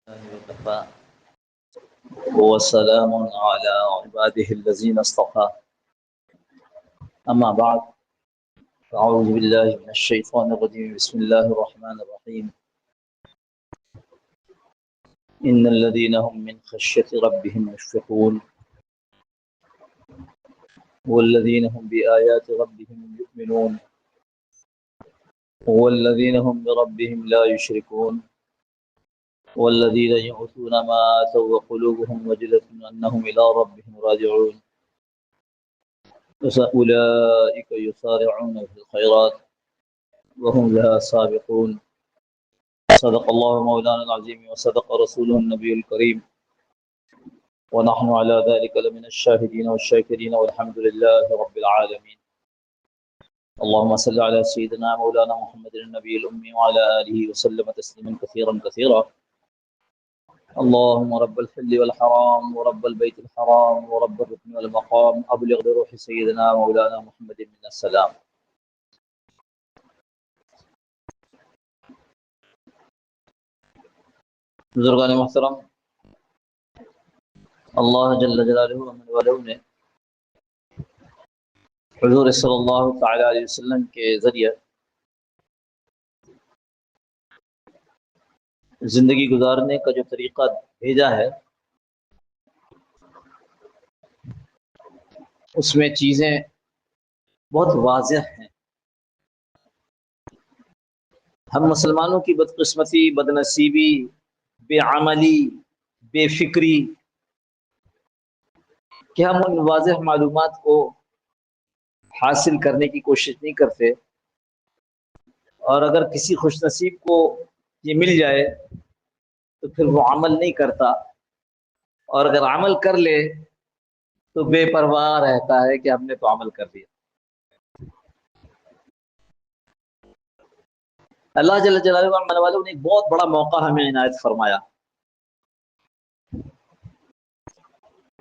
وكفى وسلام على عباده الذين اصطفى أما بعد أعوذ بالله من الشيطان الرجيم بسم الله الرحمن الرحيم إن الذين هم من خشية ربهم مشفقون والذين هم بآيات ربهم يؤمنون والذين هم بربهم لا يشركون والذين يؤتون ما آتوا وقلوبهم وجلة أنهم إلى ربهم راجعون أولئك يسارعون في الخيرات وهم لها سابقون صدق الله مولانا العظيم وصدق رسوله النبي الكريم ونحن على ذلك لمن الشاهدين والشاكرين والحمد لله رب العالمين اللهم صل على سيدنا مولانا محمد النبي الأمي وعلى آله وسلم تسليما كثيرا كثيرا اللهم رب الحل والحرام ورب البيت الحرام ورب الركن والمقام أبلغ بروح سيدنا مولانا محمد من السلام. بزرگان محترم، اللہ جل جلالہ والہ نے حضور صلی اللہ تعالی علیہ وسلم کے ذریعے زندگی گزارنے کا جو طریقہ بھیجا ہے اس میں چیزیں بہت واضح ہیں. ہم مسلمانوں کی بدقسمتی، بدنصیبی، بے عملی، بے فکری کہ ہم ان واضح معلومات کو حاصل کرنے کی کوشش نہیں کرتے، اور اگر کسی خوش نصیب کو یہ مل جائے تو پھر وہ عمل نہیں کرتا، اور اگر عمل کر لے تو بے پرواہ رہتا ہے کہ ہم نے تو عمل کر لیا. اللہ جل جلالہ والوں نے ایک بہت بڑا موقع ہمیں عنایت فرمایا.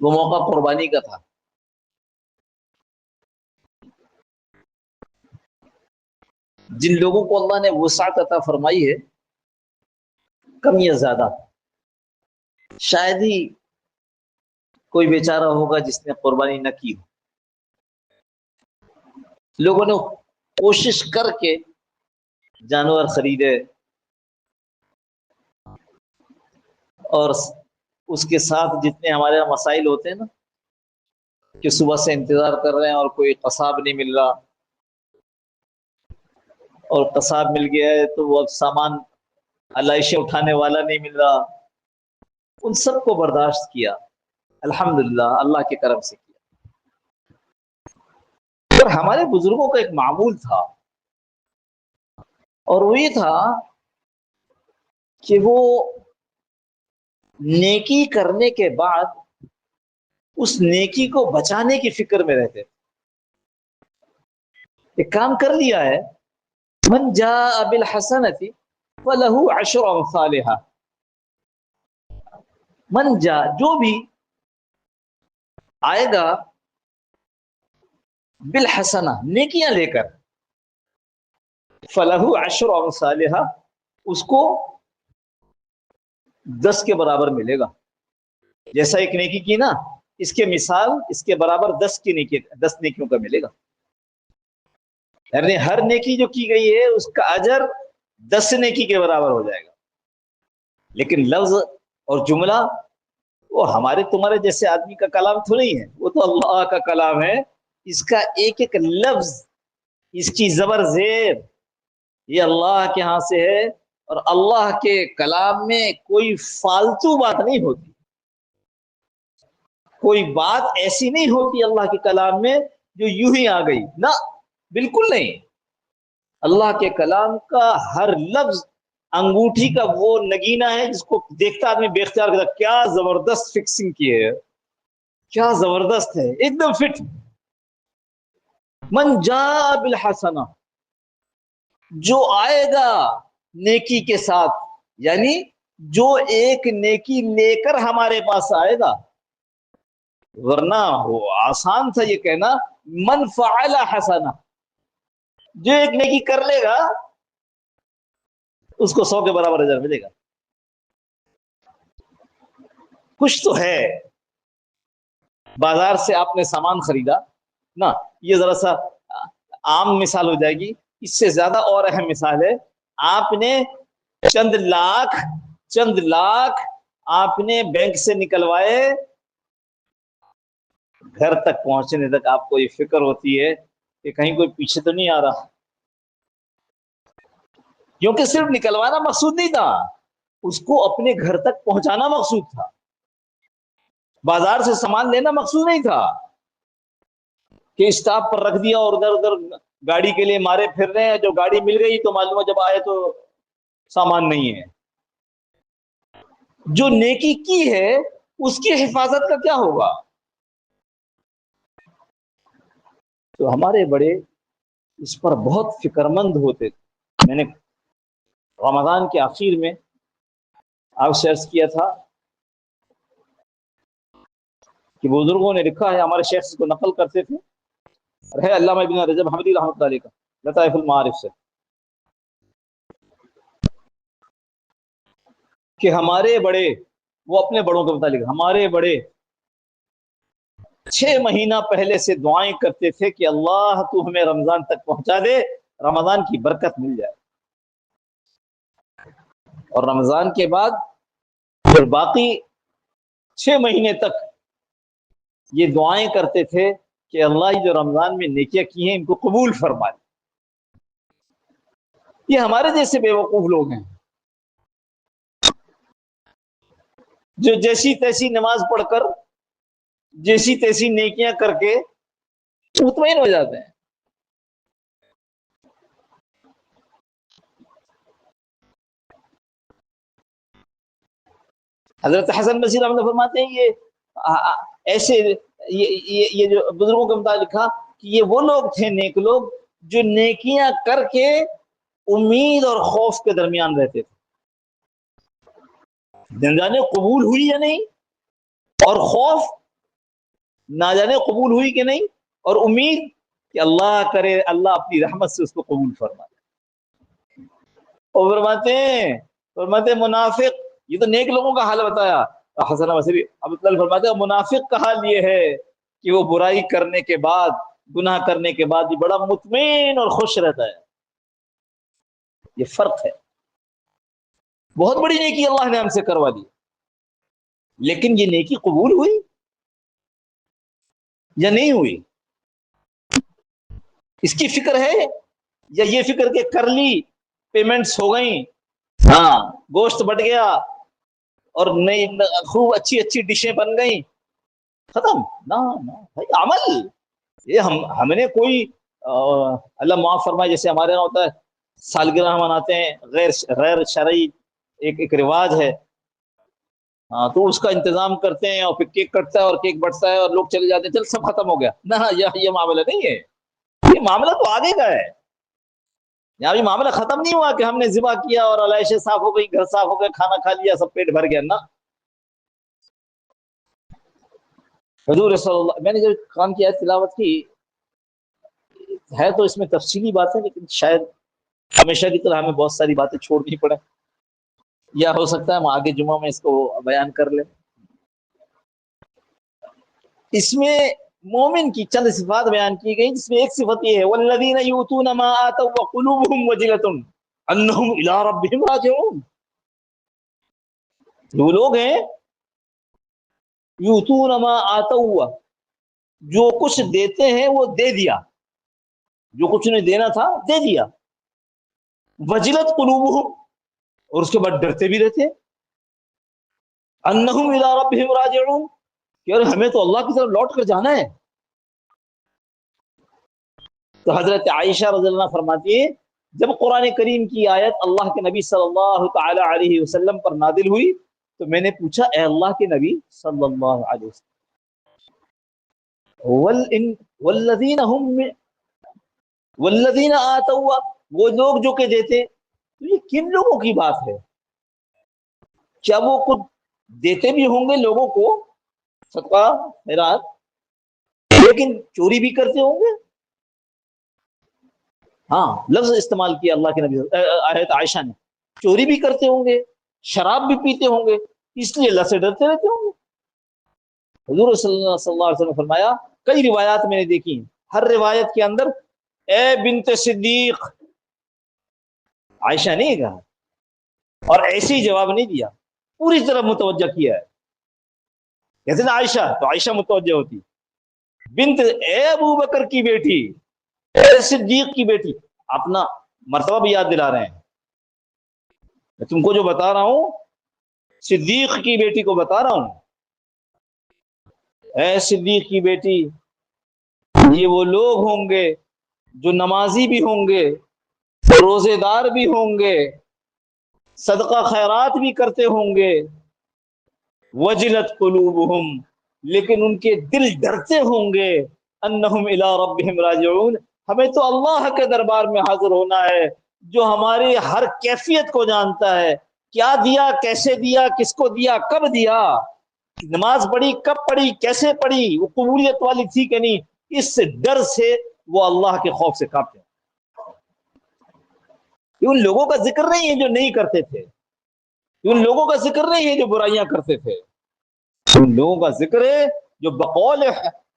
وہ موقع قربانی کا تھا. جن لوگوں کو اللہ نے وسعت عطا فرمائی ہے، کم یا زیادہ، شاید ہی کوئی بیچارہ ہوگا جس نے قربانی نہ کی ہو. لوگوں نے کوشش کر کے جانور خریدے اور اس کے ساتھ جتنے ہمارے مسائل ہوتے ہیں نا کہ صبح سے انتظار کر رہے ہیں اور کوئی قصاب نہیں مل رہا، اور قصاب مل گیا ہے تو وہ اب سامان علائشیں اٹھانے والا نہیں مل رہا، ان سب کو برداشت کیا. الحمدللہ اللہ کے کرم سے کیا. اور ہمارے بزرگوں کا ایک معمول تھا، اور وہ یہ تھا کہ وہ نیکی کرنے کے بعد اس نیکی کو بچانے کی فکر میں رہتے تھے. ایک کام کر لیا ہے، من جاء بالحسنۃ فلہ عشر امثالھا. من جاء، جو بھی آئے گا، بالحسنہ، نیکیاں لے کر، فلہ عشر امثالھا، اس کو 10 کے برابر ملے گا. جیسا ایک نیکی کی نا، اس کے مثال اس کے برابر 10 نیکیوں کا ملے گا. یعنی ہر نیکی جو کی گئی ہے اس کا اجر 10 نیکی کے برابر ہو جائے گا. لیکن لفظ اور جملہ وہ ہمارے تمہارے جیسے آدمی کا کلام تو نہیں ہے، وہ تو اللہ کا کلام ہے. اس کا ایک ایک لفظ، اس کی زبر زیر، یہ اللہ کے ہاں سے ہے. اور اللہ کے کلام میں کوئی فالتو بات نہیں ہوتی، کوئی بات ایسی نہیں ہوتی اللہ کے کلام میں جو یوں ہی آ گئی، نہ، بالکل نہیں. اللہ کے کلام کا ہر لفظ انگوٹھی کا وہ نگینہ ہے جس کو دیکھتا آدمی بے اختیار کرتا، کیا زبردست فکسنگ کی ہے، کیا زبردست ہے، ایک دم فٹ. من جاء بالحسنہ، جو آئے گا نیکی کے ساتھ، یعنی جو ایک نیکی لے کر ہمارے پاس آئے گا. ورنہ وہ آسان تھا یہ کہنا من فعل حسنہ، جو ایک نیکی کر لے گا اس کو 100 کے برابر اجر ملے گا. کچھ تو ہے. بازار سے آپ نے سامان خریدا نا, یہ ذرا سا عام مثال ہو جائے گی. اس سے زیادہ اور اہم مثال ہے, آپ نے چند لاکھ آپ نے بینک سے نکلوائے, گھر تک پہنچنے تک آپ کو یہ فکر ہوتی ہے کہ کہیں کوئی پیچھے تو نہیں آ رہا, کیونکہ صرف نکلوانا مقصود نہیں تھا, اس کو اپنے گھر تک پہنچانا مقصود تھا. بازار سے سامان لینا مقصود نہیں تھا کہ اسٹاپ پر رکھ دیا اور ادھر ادھر گاڑی کے لیے مارے پھر رہے ہیں, جو گاڑی مل گئی تو معلوم ہے جب آئے تو سامان نہیں ہے. جو نیکی کی ہے اس کی حفاظت کا کیا ہوگا؟ تو ہمارے بڑے اس پر بہت فکر مند ہوتے تھے. میں نے رمضان کے آخر میں آپ سے عرض کیا تھا کہ بزرگوں نے لکھا ہے, ہمارے شیخ کو نقل کرتے تھے, ہے علامہ ابن رجب حمدی رحمۃ اللہ علیہ کا لطائف المعارف سے, کہ ہمارے بڑے, وہ اپنے بڑوں کے متعلق, ہمارے بڑے 6 مہینہ پہلے سے دعائیں کرتے تھے کہ اللہ تو ہمیں رمضان تک پہنچا دے, رمضان کی برکت مل جائے. اور رمضان کے بعد پھر باقی 6 مہینے تک یہ دعائیں کرتے تھے کہ اللہ جو رمضان میں نیکیاں کی ہیں ان کو قبول فرما لے. یہ ہمارے جیسے بے وقوف لوگ ہیں جو جیسی تیسی نماز پڑھ کر, جیسی تیسی نیکیاں کر کے مطمئن ہو جاتے ہیں. حضرت حسن بصری رحمۃ اللہ فرماتے ہیں یہ ایسے یہ جو بزرگوں کے متعلق لکھا کہ یہ وہ لوگ تھے نیک لوگ جو نیکیاں کر کے امید اور خوف کے درمیان رہتے تھے. نہ جانے قبول ہوئی یا نہیں, اور خوف نہ جانے قبول ہوئی کہ نہیں, اور امید کہ اللہ کرے اللہ اپنی رحمت سے اس کو قبول فرما دے. اور فرماتے ہیں منافق, یہ تو نیک لوگوں کا حال بتایا. حسن بصری اب فرماتے ہیں منافق کا حال یہ ہے کہ وہ برائی کرنے کے بعد, گناہ کرنے کے بعد بھی بڑا مطمئن اور خوش رہتا ہے. یہ فرق ہے. بہت بڑی نیکی اللہ نے ہم سے کروا دی, لیکن یہ نیکی قبول ہوئی یا نہیں ہوئی, اس کی فکر ہے, یا یہ فکر کہ کر لی, پیمنٹس ہو گئیں, ہاں گوشت بٹ گیا اور نئی خوب اچھی اچھی ڈشیں بن گئیں, ختم. نہ بھائی عمل, یہ ہم نے کوئی اللہ معاف فرمائے جیسے ہمارے یہاں ہوتا ہے سالگرہ مناتے ہیں, غیر شرعی ایک رواج ہے, ہاں تو اس کا انتظام کرتے ہیں اور پھر کیک کٹتا ہے اور کیک بٹتا ہے اور لوگ چلے جاتے ہیں, چل سب ختم ہو گیا. نہ یہ معاملہ نہیں ہے, یہ معاملہ تو آگے کا ہے. یہاں بھی معاملہ ختم نہیں ہوا کہ ہم نے ذبح کیا اور علائشیں صاف ہو گئی, گھر صاف ہو گئے, کھانا کھا لیا, سب پیٹ بھر گیا. نا حضور صلی اللہ, میں نے جو کام کیا تلاوت کی ہے تو اس میں تفصیلی بات ہے, لیکن شاید ہمیشہ کی طرح ہمیں بہت ساری باتیں چھوڑنی پڑے, یا ہو سکتا ہے ہم آگے جمعہ میں اس کو بیان کر لیں. اس میں مومن کی چند صفات بیان کی گئی, جس میں ایک صفت یہ ہے والذین یؤتون ما آتوا وقلوبهم وجلۃ انہم الی ربہم راجعون. وہ لوگ ہیں یؤتون ما آتوا, جو کچھ دیتے ہیں وہ دے دیا, جو کچھ انہیں دینا تھا دے دیا. وجلت قلوبہم, اور اس کے بعد ڈرتے بھی رہتے, انہم الی ربہم راجعون, کہ ہمیں تو اللہ کی طرف لوٹ کر جانا ہے. تو حضرت عائشہ رضی اللہ عنہ فرماتی ہے جب قرآن کریم کی آیت اللہ کے نبی صلی اللہ تعالی علیہ وسلم پر نازل ہوئی تو میں نے پوچھا اے اللہ کے نبی صلی اللہ علیہ وسلم, والذین آتوا, وہ لوگ جو کہ دیتے, تو یہ کن لوگوں کی بات ہے؟ کیا وہ خود دیتے بھی ہوں گے لوگوں کو صدقہ خیرات, لیکن چوری بھی کرتے ہوں گے؟ ہاں لفظ استعمال کیا اللہ کے نبی آیت عائشہ نے, چوری بھی کرتے ہوں گے, شراب بھی پیتے ہوں گے, اس لیے اللہ سے ڈرتے رہتے ہوں گے. حضور صلی اللہ علیہ وسلم نے فرمایا، کئی روایات میں نے دیکھی، ہر روایت کے اندر اے بنت صدیق عائشہ نہیں کہا، اور ایسے ہی جواب نہیں دیا، پوری طرح متوجہ کیا ہے. کہتے نا عائشہ تو عائشہ متوجہ ہوتی، بنت اے ابو بکر کی بیٹی، اے صدیق کی بیٹی، اپنا مرتبہ بھی یاد دلا رہے ہیں. میں تم کو جو بتا رہا ہوں صدیق کی بیٹی کو بتا رہا ہوں، اے صدیق کی بیٹی، یہ وہ لوگ ہوں گے جو نمازی بھی ہوں گے، روزے دار بھی ہوں گے، صدقہ خیرات بھی کرتے ہوں گے، وجلت قلوبہم، لیکن ان کے دل ڈرتے ہوں گے، انہم الی ربہم راجعون، ہمیں تو اللہ کے دربار میں حاضر ہونا ہے جو ہماری ہر کیفیت کو جانتا ہے، کیا دیا، کیسے دیا، کس کو دیا، کب دیا، نماز پڑھی، کب پڑھی، کیسے پڑھی، وہ قبولیت والی تھی کہ نہیں. اس ڈر سے وہ اللہ کے خوف سے کانپتے ہیں. ان لوگوں کا ذکر نہیں ہے جو نہیں کرتے تھے، ان لوگوں کا ذکر نہیں ہے جو برائیاں کرتے تھے، ان لوگوں کا ذکر ہے جو بقول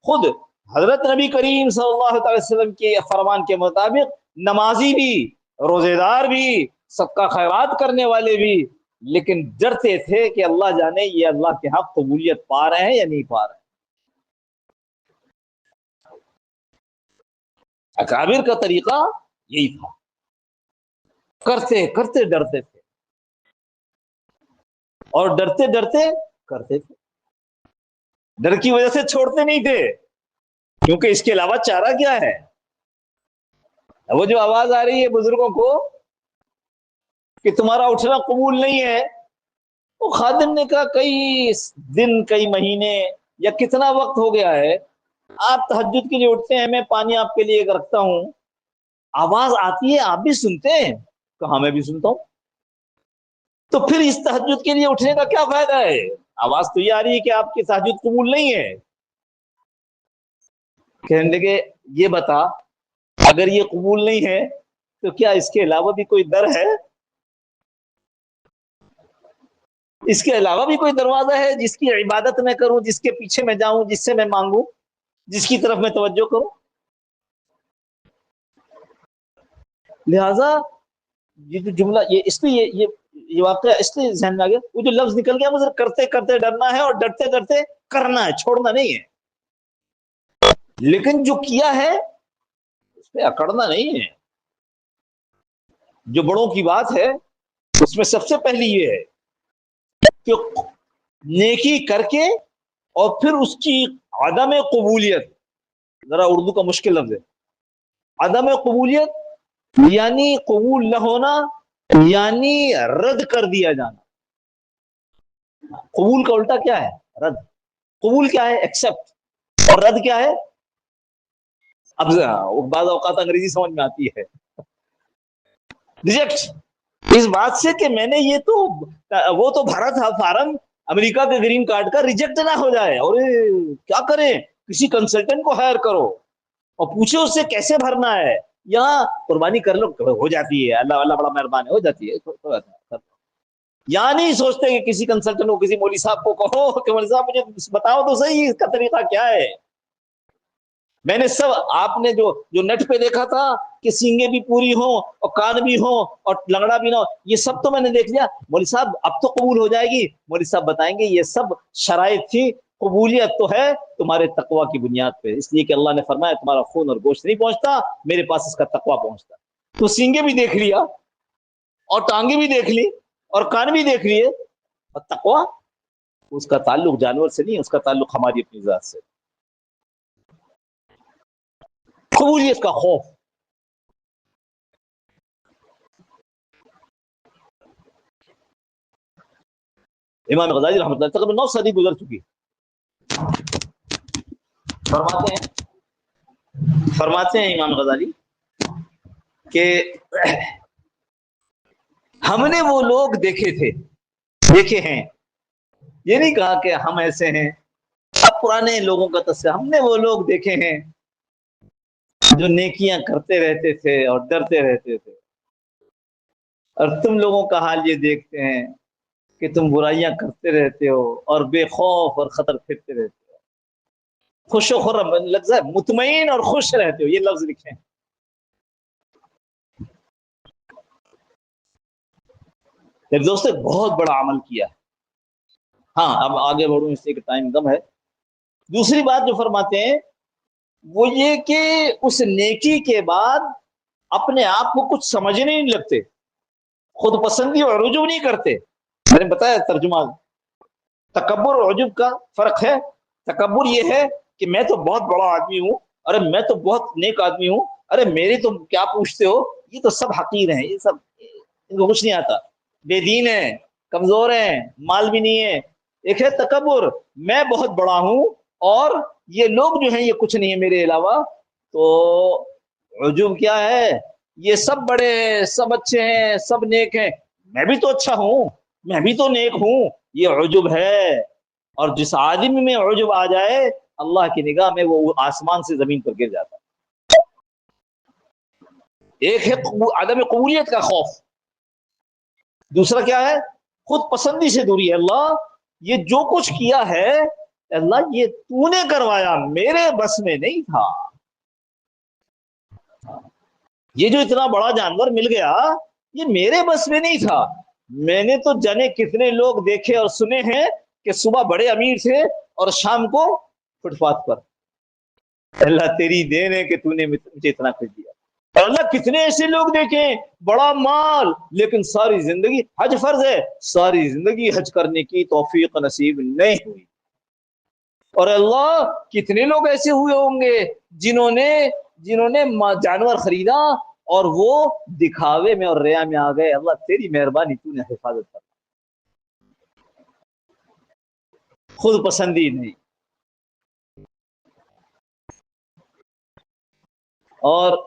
خود حضرت نبی کریم صلی اللہ علیہ وسلم کے فرمان کے مطابق نمازی بھی، روزے دار بھی، صدقہ خیرات کرنے والے بھی، لیکن ڈرتے تھے کہ اللہ جانے یہ اللہ کے حق قبولیت پا رہے ہیں یا نہیں پا رہے ہیں. اکابر کا طریقہ یہی تھا، کرتے کرتے ڈرتے تھے، اور ڈرتے ڈرتے کرتے تھے، ڈر کی وجہ سے چھوڑتے نہیں تھے، کیونکہ اس کے علاوہ چارہ کیا ہے. وہ جو آواز آ رہی ہے بزرگوں کو کہ تمہارا اٹھنا قبول نہیں ہے، وہ خادم نے کہا کئی دن، کئی مہینے یا کتنا وقت ہو گیا ہے آپ تہجد کے لیے اٹھتے ہیں، میں پانی آپ کے لیے رکھتا ہوں، آواز آتی ہے آپ بھی سنتے ہیں؟ کہاں میں بھی سنتا ہوں. تو پھر اس تہجد کے لیے اٹھنے کا کیا فائدہ ہے؟ آواز تو یہ آ رہی ہے کہ آپ کی تہجد قبول نہیں ہے. کہنے لگے یہ بتا، اگر یہ قبول نہیں ہے تو کیا اس کے علاوہ بھی کوئی در ہے؟ اس کے علاوہ بھی کوئی دروازہ ہے جس کی عبادت میں کروں، جس کے پیچھے میں جاؤں، جس سے میں مانگوں، جس کی طرف میں توجہ کروں؟ لہذا یہ جو جملہ، یہ اس لیے یہ واقعہ اس لیے ذہن میں آ گیا، وہ جو لفظ نکل گیا مجھے کرتے کرتے ڈرنا ہے اور ڈرتے ڈرتے کرنا ہے، چھوڑنا نہیں ہے. لیکن جو کیا ہے اس پہ اکڑنا نہیں ہے. جو بڑوں کی بات ہے اس میں سب سے پہلی یہ ہے کہ نیکی کر کے اور پھر اس کی عدم قبولیت، ذرا اردو کا مشکل لفظ ہے، عدم قبولیت یعنی قبول نہ ہونا، یعنی رد کر دیا جانا. قبول کا الٹا کیا ہے؟ رد. قبول کیا ہے؟ ایکسپٹ، اور رد کیا ہے؟ اب بعض اوقات انگریزی سمجھ میں آتی ہے، ریجیکٹ. اس بات سے کہ میں نے یہ تو وہ تو بھرا تھا فارم امریکہ کے گرین کارڈ کا، ریجیکٹ نہ ہو جائے، اور کیا کریں، کسی کنسلٹنٹ کو ہائر کرو اور پوچھو اس سے کیسے بھرنا ہے. یہاں قربانی کر لو، ہو جاتی ہے، اللہ اللہ بڑا مہربان ہے، ہو جاتی ہے. یہاں نہیں سوچتے کہ کسی کنسلٹنٹ کو، کسی مولوی صاحب کو کہو کہ مولوی صاحب مجھے بتاؤ تو صحیح اس کا طریقہ کیا ہے. میں نے سب، آپ نے جو نیٹ پہ دیکھا تھا کہ سینگیں بھی پوری ہوں اور کان بھی ہوں اور لنگڑا بھی نہ ہو، یہ سب تو میں نے دیکھ لیا. مولوی صاحب اب تو قبول ہو جائے گی. مولوی صاحب بتائیں گے یہ سب شرائط تھی، قبولیت تو ہے تمہارے تقوی کی بنیاد پہ، اس لیے کہ اللہ نے فرمایا تمہارا خون اور گوشت نہیں پہنچتا، میرے پاس اس کا تقوی پہنچتا. تو سینگیں بھی دیکھ لیا اور ٹانگیں بھی دیکھ لی اور کان بھی دیکھ لیے، اور تقوی اس کا تعلق جانور سے نہیں، اس کا تعلق ہماری اپنی ذات سے. قبولیت کا خوف. امام غزالی رحمۃ اللہ تقریباً 9 صدی گزر چکی، فرماتے ہیں امام غزالی کہ ہم نے وہ لوگ دیکھے ہیں، یہ نہیں کہا کہ ہم ایسے ہیں، اب پرانے لوگوں کا تذکرہ، ہم نے وہ لوگ دیکھے ہیں جو نیکیاں کرتے رہتے تھے اور ڈرتے رہتے تھے، اور تم لوگوں کا حال یہ دیکھتے ہیں کہ تم برائیاں کرتے رہتے ہو اور بے خوف اور خطر پھرتے رہتے ہو. خوش و خرم لفظ ہے، مطمئن اور خوش رہتے ہو، یہ لفظ لکھے ہیں۔ پھر دوستو بہت بڑا عمل کیا ہے۔ ہاں اب آگے بڑھوں، اس لیے کہ ٹائم کم ہے۔ دوسری بات جو فرماتے ہیں وہ یہ کہ اس نیکی کے بعد اپنے آپ کو کچھ سمجھنے نہیں لگتے، خود پسندی اور رجوع نہیں کرتے۔ میں نے بتایا ترجمہ، تکبر اور عجب کا فرق ہے۔ تکبر یہ ہے کہ میں تو بہت بڑا آدمی ہوں، ارے میں تو بہت نیک آدمی ہوں، ارے میری تو کیا پوچھتے ہو، یہ تو سب حقیر ہیں، یہ سب ان کو کچھ نہیں آتا، بے دین ہیں، کمزور ہیں، مال بھی نہیں ہے۔ ایک ہے تکبر، میں بہت بڑا ہوں اور یہ لوگ جو ہیں یہ کچھ نہیں ہے میرے علاوہ۔ تو عجب کیا ہے، یہ سب بڑے ہیں، سب اچھے ہیں، سب نیک ہیں، میں بھی تو اچھا ہوں، میں بھی تو نیک ہوں، یہ عجب ہے۔ اور جس آدمی میں عجب آ جائے اللہ کی نگاہ میں وہ آسمان سے زمین پر گر جاتا ہے۔ ایک ہے عدم قبولیت کا خوف، دوسرا کیا ہے، خود پسندی سے دوری ہے۔ اللہ یہ جو کچھ کیا ہے، اللہ یہ تو نے کروایا، میرے بس میں نہیں تھا۔ یہ جو اتنا بڑا جانور مل گیا یہ میرے بس میں نہیں تھا۔ میں نے تو جانے کتنے لوگ دیکھے اور سنے ہیں کہ صبح بڑے امیر تھے اور شام کو فٹ پاتھ پر۔ اللہ تیری دین ہے کہ تو نے مجھے اتنا کچھ دیا۔ اور اللہ کتنے ایسے لوگ دیکھے بڑا مال لیکن ساری زندگی، حج فرض ہے، ساری زندگی حج کرنے کی توفیق نصیب نہیں ہوئی۔ اور اللہ کتنے لوگ ایسے ہوئے ہوں گے جنہوں نے جانور خریدا اور وہ دکھاوے میں اور ریا میں آ گئے۔ اللہ تیری مہربانی، تو نے حفاظت کر، خود پسندی نہیں۔ اور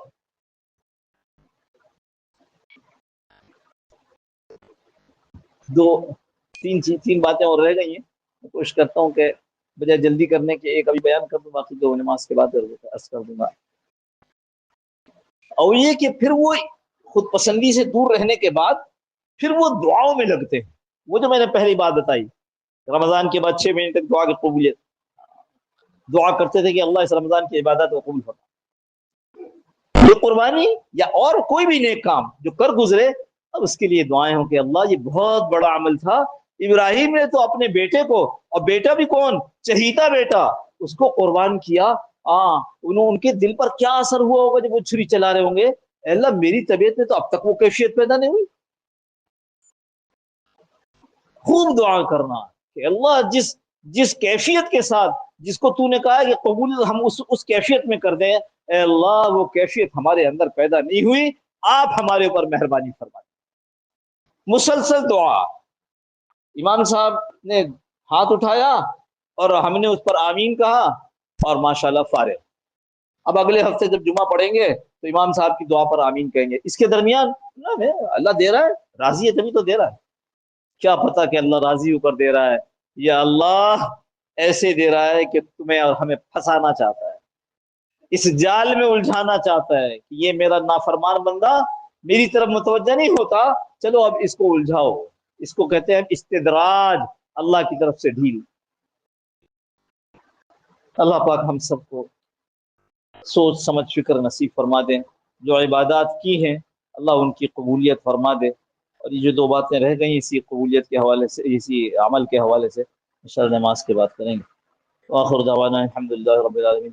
تین باتیں اور رہ گئی ہیں، میں کوشش کرتا ہوں کہ بجائے جلدی کرنے کے ایک ابھی بیان کر دوں، باقی دو نماز کے بعد عرض کر دوں گا۔ اور یہ کہ پھر وہ خود پسندی سے دور رہنے کے بعد پھر وہ دعاؤں میں لگتے ہیں۔ وہ جو میں نے پہلی بات بتائی، رمضان کے بعد 6 مہینے تک دعا کی قبولیت، دعا کرتے تھے کہ اللہ اس رمضان کی عبادت کو قبول فرما۔ یہ قربانی یا اور کوئی بھی نیک کام جو کر گزرے، اب اس کے لیے دعائیں ہوں کہ اللہ یہ بہت بڑا عمل تھا۔ ابراہیم نے تو اپنے بیٹے کو، اور بیٹا بھی کون، چہیتا بیٹا، اس کو قربان کیا۔ ان کے دل پر کیا اثر ہوا ہوگا جب وہ چھری چلا رہے ہوں گے، اے اللہ میری طبیعت میں تو اب تک وہ کیفیت پیدا نہیں ہوئی۔ خوب دعا کرنا کہ اللہ جس کیفیت کے ساتھ جس کو تو نے کہا کہ قبول ہم اس کیفیت میں کر دیں، اے اللہ وہ کیفیت ہمارے اندر پیدا نہیں ہوئی، آپ ہمارے اوپر مہربانی فرمائیں۔ مسلسل دعا۔ امام صاحب نے ہاتھ اٹھایا اور ہم نے اس پر آمین کہا اور ماشاءاللہ فارغ۔ اب اگلے ہفتے جب جمعہ پڑھیں گے تو امام صاحب کی دعا پر آمین کہیں گے۔ اس کے درمیان اللہ دے رہا ہے، راضی ہے تبھی تو دے رہا ہے۔ کیا پتا کہ اللہ راضی ہو کر دے رہا ہے یا اللہ ایسے دے رہا ہے کہ تمہیں اور ہمیں پھنسانا چاہتا ہے، اس جال میں الجھانا چاہتا ہے کہ یہ میرا نافرمان بندہ میری طرف متوجہ نہیں ہوتا، چلو اب اس کو الجھاؤ۔ اس کو کہتے ہیں استدراج، اللہ کی طرف سے ڈھیل۔ اللہ پاک ہم سب کو سوچ سمجھ فکر نصیب فرما دیں، جو عبادات کی ہیں اللہ ان کی قبولیت فرما دے۔ اور یہ جو دو باتیں رہ گئیں اسی قبولیت کے حوالے سے، اسی عمل کے حوالے سے انشاءاللہ نماز کے بعد کریں گے۔ وآخر دعوانا الحمدللہ رب العالمین۔